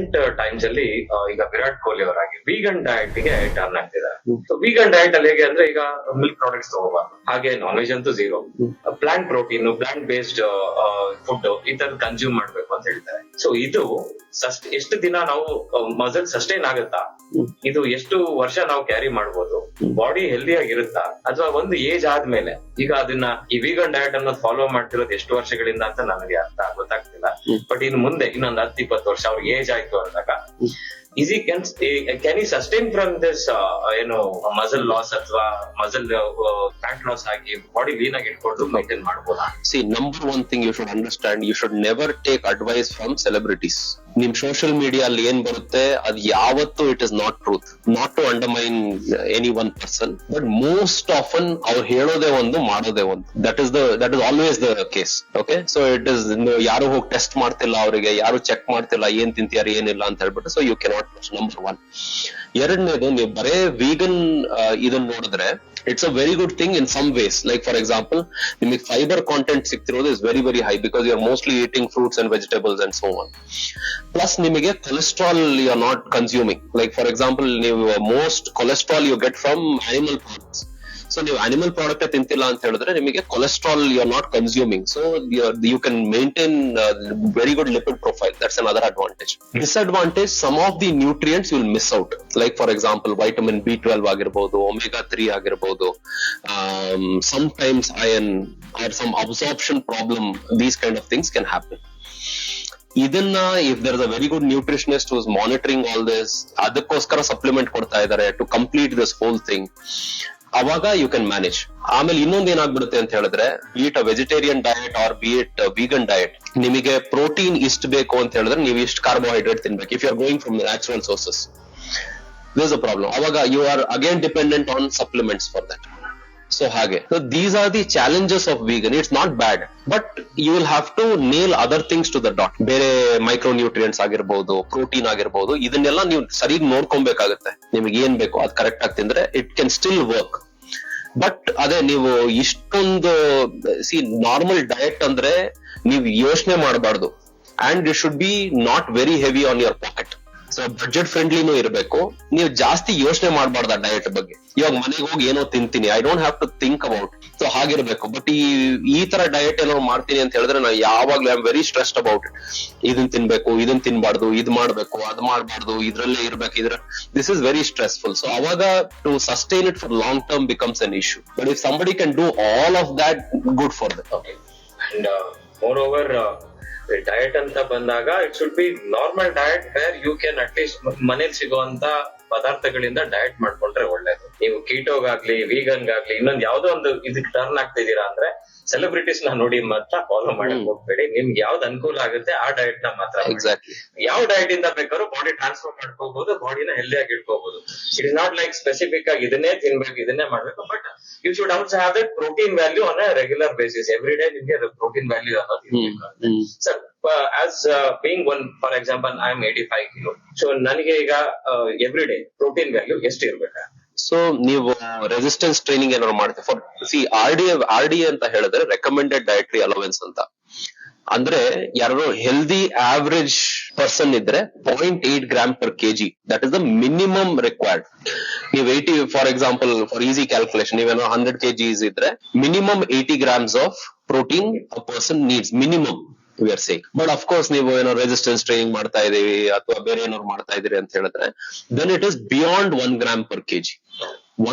Recent times ಅಲ್ಲಿ ಈಗ Virat Kohli ಅವರಾಗಿ vegan diet ಗೆ ಟರ್ನ್ ಆಗ್ತಿದ್ದಾರೆ. ಸೊ ವೀಗನ್ ಡಯಟ್ ಅಲ್ಲಿ ಹೇಗೆ ಅಂದ್ರೆ ಈಗ ಮಿಲ್ಕ್ ಪ್ರಾಡಕ್ಟ್ಸ್ ತಗೋಬಾರ್ದು, ಹಾಗೆ ನಾನ್ ವೆಜ್ ಅಂತೂ zero, plant protein, plant based food ಈ ತರ ಕನ್ಸ್ಯೂಮ್ ಮಾಡ್ಬೇಕು ಅಂತ ಹೇಳ್ತಾರೆ. ಸೊ ಇದು ಎಷ್ಟು ದಿನ ನಾವು ಮಸಲ್ ಸಸ್ಟೈನ್ ಆಗುತ್ತಾ, ಇದು ಎಷ್ಟು ವರ್ಷ ನಾವು ಕ್ಯಾರಿ ಮಾಡ್ಬೋದು, ಬಾಡಿ ಹೆಲ್ದಿ ಆಗಿರುತ್ತಾ, ಅಥವಾ ಒಂದು ಏಜ್ ಆದ್ಮೇಲೆ ಈಗ ಅದನ್ನ ಈ ವೀಗನ್ ಡಯಟ್ ಅನ್ನೋದು ಫಾಲೋ ಮಾಡ್ತಿರೋದು ಎಷ್ಟು ವರ್ಷಗಳಿಂದ ಅಂತ ನನಗೆ ಗೊತ್ತಾಗ್ತಿಲ್ಲ. ಬಟ್ ಇನ್ನು ಮುಂದೆ ಇನ್ನೊಂದು 10-20 ವರ್ಷ ಅವ್ರಿಗೆ ಏಜ್ ಆಯ್ತು ಅಂದಾಗ ಕ್ಯಾನ್ ಈ ಸಸ್ಟೈನ್ ಫ್ರಮ್ ದಿಸ್ ಏನು ಮಸಲ್ ಲಾಸ್ ಅಥವಾ ಮಸಲ್ ಫ್ಯಾಟ್ ಲಾಸ್ ಆಗಿ ಬಾಡಿ ಲೀನ್ ಆಗಿ ಇಟ್ಕೊಂಡು ಮೈಂಟೈನ್ ಮಾಡ್ಬೋದಾ? Number one thing you should understand, you should never take advice from celebrities. ನಿಮ್ ಸೋಷಿಯಲ್ ಮೀಡಿಯಾ ಅಲ್ಲಿ ಏನ್ ಬರುತ್ತೆ ಅದು ಯಾವತ್ತು it is not truth, not to undermine any one person, but most often ಅವ್ರು ಹೇಳೋದೇ ಒಂದು ಮಾಡೋದೇ ಒಂದು. That is always the case. Okay, so it is ಯಾರು ಹೋಗಿ ಟೆಸ್ಟ್ ಮಾಡ್ತಿಲ್ಲ, ಅವರಿಗೆ ಯಾರು ಚೆಕ್ ಮಾಡ್ತಿಲ್ಲ ಏನ್ ತಿಂತೀಯಾರ ಏನಿಲ್ಲ ಅಂತ ಹೇಳ್ಬಿಟ್ಟು. So you cannot, number one. ಎರಡನೇದು, ನೀವು ಬರೇ ವೀಗನ್ ಇದನ್ನ ನೋಡಿದ್ರೆ it's a very good thing in some ways. Like for example, ನಿಮಗೆ ಫೈಬರ್ ಕಾಂಟೆಂಟ್ ಸಿಗ್ತಿರೋದು is very very high because you are mostly eating fruits and vegetables and so on. Plus ನಿಮಗೆ cholesterol you are not consuming. Like for example, ನೀವು most cholesterol you get from animal products. So ನೀವು animal product ತಿಂತಿಲ್ಲ ಅಂತ ಹೇಳಿದ್ರೆ ನಿಮಗೆ cholesterol you are not consuming. So you can maintain very good lipid profile. That's another advantage. Disadvantage, some of the nutrients will miss out. Like for example vitamin B12 ಆಗಿರ್ಬೋದು, omega-3 ಆಗಿರ್ಬೋದು, sometimes iron or some absorption problem, these kind of things can happen. ಇದನ್ನ if there is a very good nutritionist who is monitoring all this, ಅದಕ್ಕೋಸ್ಕರ supplement ಕೊಡ್ತಾ ಇದ್ದಾರೆ to complete this whole thing, ಅವಾಗ you can manage. ಆಮೇಲೆ ಇನ್ನೊಂದ್ ಏನಾಗ್ಬಿಡುತ್ತೆ ಅಂತ ಹೇಳಿದ್ರೆ, be it a vegetarian diet or be it vegan diet, ನಿಮಗೆ ಪ್ರೋಟೀನ್ ಇಷ್ಟು ಬೇಕು ಅಂತ ಹೇಳಿದ್ರೆ ನೀವು ಇಷ್ಟು ಕಾರ್ಬೋಹೈಡ್ರೇಟ್ ತಿನ್ಬೇಕು. If you are going from natural sources, this is a problem. ಅವಾಗ you are again dependent on supplements for that. So ಹಾಗೆ, so these are the challenges of vegan. It's not bad, but you will have to nail other things to the dot. ಬೇರೆ micro nutrients ಆಗಿರ್ಬೋದು, protein ಆಗಿರ್ಬೋದು, ಇದನ್ನೆಲ್ಲ ನೀವು ಸರಿಯಾಗಿ ನೋಡ್ಕೊಬೇಕಾಗುತ್ತೆ. ನಿಮ್ಗೆ ಏನ್ ಬೇಕು ಅದು ಕರೆಕ್ಟ್ ಆಗಿ ತಿಂದ್ರೆ it can still work. But ಅದೇ ನೀವು ಇಷ್ಟೊಂದು ನಾರ್ಮಲ್ ಡಯಟ್ ಅಂದ್ರೆ ನೀವು ಯೋಚನೆ ಮಾಡಬಾರ್ದು, and it should be not very heavy on your pocket. So budget ಫ್ರೆಂಡ್ಲಿನೂ ಇರಬೇಕು. ನೀವು ಜಾಸ್ತಿ ಯೋಚನೆ ಮಾಡಬಾರ್ದು ಆ ಡಯಟ್ ಬಗ್ಗೆ. ಇವಾಗ ಮನೆಗೆ ಹೋಗಿ ಏನೋ ತಿಂತೀನಿ, I don't have to think about. So ಹಾಗಿರ್ಬೇಕು. ಬಟ್ ಈ ತರ ಡಯಟ್ ಏನೋ ಮಾಡ್ತೀನಿ ಅಂತ ಹೇಳಿದ್ರೆ ನಾನು ಯಾವಾಗ್ಲೂ I am very stressed about it. ಇದನ್ ತಿನ್ಬೇಕು, ಇದನ್ ತಿನ್ಬಾರ್ದು, ಇದ್ ಮಾಡ್ಬೇಕು, ಅದ್ ಮಾಡ್ಬಾರ್ದು, ಇದ್ರಲ್ಲೇ ಇರ್ಬೇಕು, this is very stressful. So ಅವಾಗ to sustain it for long term becomes an issue. But if somebody can do all of that, good for that. And moreover diet ಅಂತ ಬಂದಾಗ it should be normal diet where you can at least ಮನೇಲಿ ಸಿಗುವಂತ ಪದಾರ್ಥಗಳಿಂದ diet ಮಾಡ್ಕೊಂಡ್ರೆ ಒಳ್ಳೇದು. ನೀವು ಕೀಟೋಗಾಗ್ಲಿ ವೀಗನ್ಗಾಗ್ಲಿ ಇನ್ನೊಂದು ಯಾವ್ದೋ ಒಂದು ಇದಕ್ಕೆ ಟರ್ನ್ ಆಗ್ತಿದ್ದೀರಾ ಅಂದ್ರೆ ಸೆಲೆಬ್ರಿಟೀಸ್ ನ ನೋಡಿ ಮಾತ್ರ ಫಾಲೋ ಮಾಡಕ್ ಹೋಗ್ಬೇಡಿ. ನಿಮ್ಗೆ ಯಾವ್ದು ಅನುಕೂಲ ಆಗುತ್ತೆ ಆ ಡಯಟ್ ನ ಮಾತ್ರ. ಎಕ್ಸಾಕ್ಟ್ಲಿ. ಯಾವ ಡಯಟ್ ಇಂದ ಬೇಕಾದ್ರೂ ಬಾಡಿ ಟ್ರಾನ್ಸ್ಫರ್ ಮಾಡ್ಕೋಬಹುದು, ಬಾಡಿನ ಹೆಲ್ದಿ ಆಗಿ ಇಟ್ಕೋಬಹುದು. It is not like specific ಆಗಿ ಇದನ್ನೇ ತಿನ್ಬೇಕು, ಇದನ್ನೇ ಮಾಡ್ಬೇಕು. But you should also have that protein value on a regular basis. Every day ನಿಮ್ಗೆ ಪ್ರೋಟೀನ್ ವ್ಯಾಲ್ಯೂ ಅನ್ನೋದು. Sir, as being one, for example, I am 85 kilo. So ನನಗೆ ಈಗ every day protein value ಎಷ್ಟು ಇರ್ಬೇಕಾ? ಸೊ ನೀವು resistance training ಏನಾದ್ರು ಮಾಡ್ತೀವಿ for R D ಅಂತ ಹೇಳಿದ್ರೆ ರೆಕಮೆಂಡೆಡ್ ಡಯಟ್ರಿ ಅಲೋವೆನ್ಸ್ ಅಂತ. ಅಂದ್ರೆ ಯಾರು ಹೆಲ್ದಿ ಆವರೇಜ್ ಪರ್ಸನ್ ಇದ್ರೆ 0.8 gram per KG, that is the minimum required. ನೀವು 80, for example for easy calculation, ನೀವೇನೋ 100 kgs ಇದ್ರೆ minimum 80 grams of protein a person needs, minimum we are saying. But of course ನೀವು ಏನೋ resistance training ಮಾಡ್ತಾ ಇದೀವಿ ಅಥವಾ ಬೇರೆ ಏನಾದ್ರು ಮಾಡ್ತಾ ಇದೀರಿ ಅಂತ ಹೇಳಿದ್ರೆ then it is beyond 1 gram per kg,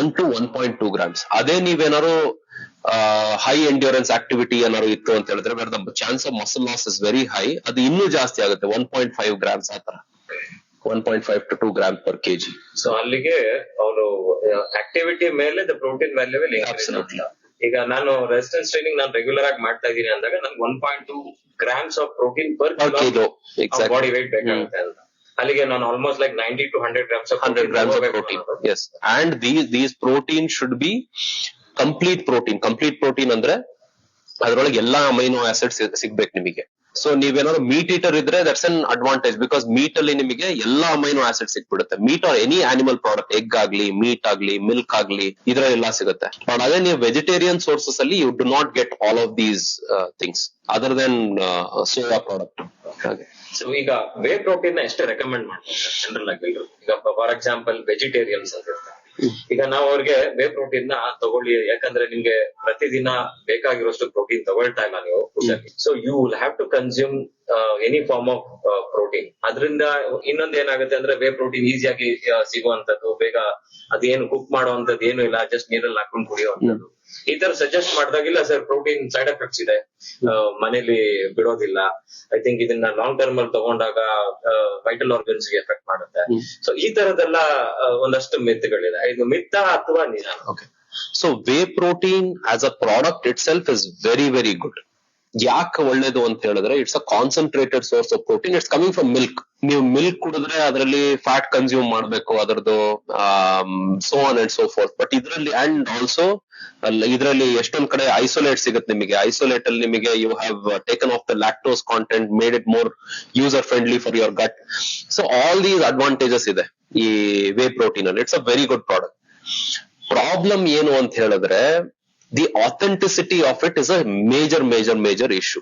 1 to 1.2 grams. ಅದೇ ನೀವೇನಾದ್ರು ಹೈ ಎಂಡ್ಯೂರೆನ್ಸ್ ಆಕ್ಟಿವಿಟಿ ಏನಾದ್ರು ಇತ್ತು ಅಂತ ಹೇಳಿದ್ರೆ where the chance of muscle loss is very high, ಅದು ಇನ್ನೂ ಜಾಸ್ತಿ ಆಗುತ್ತೆ, 1.5 grams ಆ ತರ, 1.5 to 2 grams per kg. So ಅಲ್ಲಿಗೆ ಅವರು ಆಕ್ಟಿವಿಟಿ ಮೇಲೆ the protein value will increase. ಈಗ ನಾನು ರೆಸಿಸ್ಟೆನ್ಸ್ ಟ್ರೈನಿಂಗ್ ನಾನು ರೆಗ್ಯುಲರ್ ಆಗಿ ಮಾಡ್ತಾ ಇದ್ದೀನಿ ಅಂದಾಗ ನನ್ಗೆ 1.2 grams of protein per kilo body weight ಬೇಕಾಗುತ್ತೆ ಅಂತ. ಅಲ್ಲಿಗೆ ನಾನು almost like 90 to 100 grams of 100 grams of protein. Yes, and these protein should be complete protein. Complete protein ಅಂದ್ರೆ ಅದ್ರೊಳಗೆ ಎಲ್ಲಾ ಅಮೈನೋ ಆಸಿಡ್ಸ್ ಸಿಗ್ಬೇಕು ನಿಮಗೆ. ಸೊ ನೀವೇನಾದ್ರು ಮೀಟ್ ಈಟರ್ ಇದ್ರೆ that's an advantage, because meat ಅಲ್ಲಿ ನಿಮಗೆ ಎಲ್ಲಾ ಅಮೈನೋ ಆಸಿಡ್ ಸಿಕ್ಬಿಡುತ್ತೆ. Meat or any animal product, egg ಆಗ್ಲಿ, ಮೀಟ್ ಆಗ್ಲಿ, ಮಿಲ್ಕ್ ಆಗ್ಲಿ, ಇದ್ರಲ್ಲೆಲ್ಲ ಸಿಗುತ್ತೆ. ಬಟ್ ಅದೇ ನೀವು ವೆಜಿಟೇರಿಯನ್ ಸೋರ್ಸಸ್ ಅಲ್ಲಿ you do not get all of these things other than soya product. ಹಾಗೆ ಸೊ ಈಗ ವೇ ಪ್ರೋಟೀನ್ ನ ಎಷ್ಟು ರೆಕಮೆಂಡ್ ಮಾಡ್ತಾರೆ ಜನರಲ್ ಆಗಿ ಎಲ್ರು? ಈಗ ಫಾರ್ ಎಕ್ಸಾಂಪಲ್ ವೆಜಿಟೇರಿಯನ್ಸ್ ಅಂತ ಇರ್ತಾರೆ, ಈಗ ನಾವು ಅವ್ರಿಗೆ ವೇ ಪ್ರೋಟೀನ್ ನ ತಗೊಳ್ಳಿ, ಯಾಕಂದ್ರೆ ನಿಮ್ಗೆ ಪ್ರತಿದಿನ ಬೇಕಾಗಿರೋಷ್ಟು ಪ್ರೋಟೀನ್ ತಗೊಳ್ತಾ ಇಲ್ಲ ನೀವು ಫುಡ್ ಅಲ್ಲಿ. So you will have to consume any form of protein. ಅದರಿಂದ ಇನ್ನೊಂದ್ ಏನಾಗುತ್ತೆ ಅಂದ್ರೆ ವೇ ಪ್ರೋಟೀನ್ ಈಸಿಯಾಗಿ ಸಿಗುವಂತದ್ದು, ಬೇಗ ಅದೇನು ಕುಕ್ ಮಾಡುವಂತದ್ದು ಏನು ಇಲ್ಲ, ಜಸ್ಟ್ ನೀರಲ್ಲಿ ಹಾಕೊಂಡು ಕುಡಿಯುವಂತದ್ದು. ಈ ತರ ಸಜೆಸ್ಟ್ ಮಾಡಿದಾಗಿಲ್ಲ ಸರ್ ಪ್ರೋಟೀನ್ ಸೈಡ್ ಎಫೆಕ್ಟ್ಸ್ ಇದೆ, ಮನೇಲಿ ಬಿಡೋದಿಲ್ಲ. ಐ ಥಿಂಕ್ ಇದನ್ನ ಲಾಂಗ್ ಟರ್ಮ್ ಅಲ್ಲಿ ತಗೊಂಡಾಗ ವೈಟಲ್ ಆರ್ಗನ್ಸ್ ಗೆ ಎಫೆಕ್ಟ್ ಮಾಡುತ್ತೆ. ಸೊ ಈ ತರದೆಲ್ಲ ಒಂದಷ್ಟು ಮಿತ್ಗಳಿದೆ. ಇದು ಮಿತ್ತ ಅಥವಾ ನಿಜ? Okay, so whey protein as a product itself is very very good. ಯಾಕೆ ಒಳ್ಳೇದು ಅಂತ ಹೇಳಿದ್ರೆ it's a concentrated source of protein. It's coming from milk. ನೀವು ಮಿಲ್ಕ್ ಕುಡಿದ್ರೆ ಅದರಲ್ಲಿ ಫ್ಯಾಟ್ ಕನ್ಸ್ಯೂಮ್ ಮಾಡಬೇಕು, ಅದರದ್ದು so on and so forth. But ಇದರಲ್ಲಿ ಅಂಡ್ ಆಲ್ಸೋ ಇದರಲ್ಲಿ ಎಷ್ಟೊಂದ್ ಕಡೆ ಐಸೋಲೇಟ್ ಸಿಗುತ್ತೆ ನಿಮಗೆ. ಐಸೋಲೇಟ್ ಅಲ್ಲಿ ನಿಮಗೆ you have taken off the lactose content, made it more user friendly for your gut. So all these advantages ಇದೆ ಈ ವೇ ಪ್ರೋಟೀನ್ ಅಲ್ಲಿ. It's a very good product. Problem ಏನು ಅಂತ ಹೇಳಿದ್ರೆ the authenticity of it is a major issue.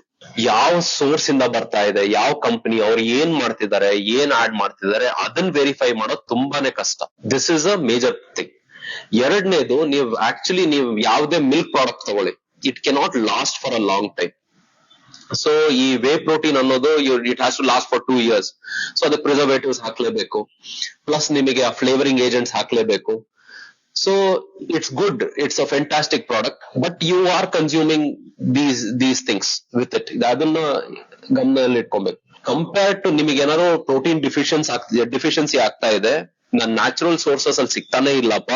ಯಾವ source ಇಂದ ಬರ್ತಾ ಇದೆ, ಯಾವ ಕಂಪನಿ, ಅವ್ರು ಏನ್ ಮಾಡ್ತಿದ್ದಾರೆ, ಏನ್ ಆಡ್ ಮಾಡ್ತಿದ್ದಾರೆ, ಅದನ್ನ ವೆರಿಫೈ ಮಾಡೋದು ತುಂಬಾನೇ ಕಷ್ಟ. This is a major thing. ಎರಡನೇದು, ನೀವು ಯಾವುದೇ ಮಿಲ್ಕ್ ಪ್ರಾಡಕ್ಟ್ ತಗೊಳ್ಳಿ, it cannot last for a long time. So ಈ ವೇ ಪ್ರೋಟೀನ್ ಅನ್ನೋದು it has to last for 2 years. So ಅದಕ್ಕೆ ಪ್ರಿಸರ್ವೇಟಿವ್ಸ್ ಹಾಕ್ಲೇಬೇಕು, ಪ್ಲಸ್ ನಿಮಗೆ ಆ ಫ್ಲೇವರಿಂಗ್ ಏಜೆಂಟ್ಸ್ ಹಾಕ್ಲೇಬೇಕು. So it's good, it's a fantastic product, but you are consuming these things with it. ಅದನ್ನ ಗಮನದಲ್ಲಿ ಇಟ್ಕೊಬೇಕು. ಕಂಪೇರ್ಡ್ ಟು ನಿಮಗೆ ಏನಾದ್ರು ಪ್ರೋಟೀನ್ ಡಿಫಿಷಿಯನ್ಸಿ ಆಗ್ತಾ ಇದೆ, ನನ್ನ ನ್ಯಾಚುರಲ್ ಸೋರ್ಸಸ್ ಅಲ್ಲಿ ಸಿಗ್ತಾನೆ ಇಲ್ಲಪ್ಪ,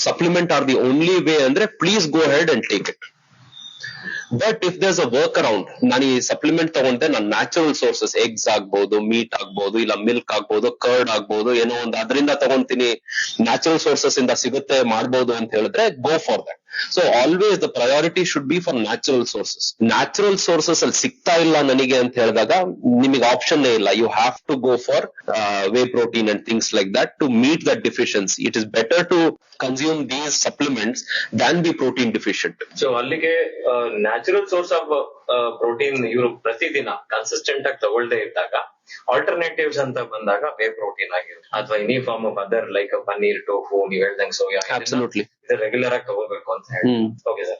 supplement are the only way ಅಂದ್ರೆ please go ahead and take it. But if there's a workaround, ನಾನು ಈ ಸಪ್ಲಿಮೆಂಟ್ ತಗೊಂಡೆ, ನನ್ನ ನ್ಯಾಚುರಲ್ ಸೋರ್ಸಸ್ ಎಗ್ಸ್ ಆಗ್ಬಹುದು, ಮೀಟ್ ಆಗ್ಬಹುದು, ಇಲ್ಲ ಮಿಲ್ಕ್ ಆಗ್ಬಹುದು, ಕರ್ಡ್ ಆಗ್ಬಹುದು, ಏನೋ ಒಂದು ಅದರಿಂದ ತಗೊಂತೀನಿ, ನ್ಯಾಚುರಲ್ ಸೋರ್ಸಸ್ ಇಂದ ಸಿಗುತ್ತೆ ಮಾಡ್ಬೋದು ಅಂತ ಹೇಳಿದ್ರೆ go for that. So always the priority should be for natural sources. Natural sources ಅಲ್ಲಿ ಸಿಗ್ತಾ ಇಲ್ಲ ನನಗೆ ಅಂತ ಹೇಳಿದಾಗ ನಿಮಗೆ ಆಪ್ಷನ್ ಇಲ್ಲ. You have to go for whey protein and things like that to meet that deficiency. It is better to consume these supplements than be protein deficient. So ಅಲ್ಲಿಗೆ natural source of protein ಇವರು ಪ್ರತಿದಿನ consistent ಆಗಿ ತಗೊಳ್ದೇ ಇದ್ದಾಗ, alternatives ಅಂತ ಬಂದಾಗ way protein ಆಗಿರುತ್ತೆ ಅಥವಾ any form of other like paneer, tofu, ನೀವು ಹೇಳ್ದಂಗೆ ಸೋಯಾ, ಅಬ್ಸಲ್ಯೂಟ್ಲಿ ರೆಗ್ಯುಲರ್ ಆಗಿ ತಗೋಬೇಕು ಅಂತ ಹೇಳಿ. Okay sir.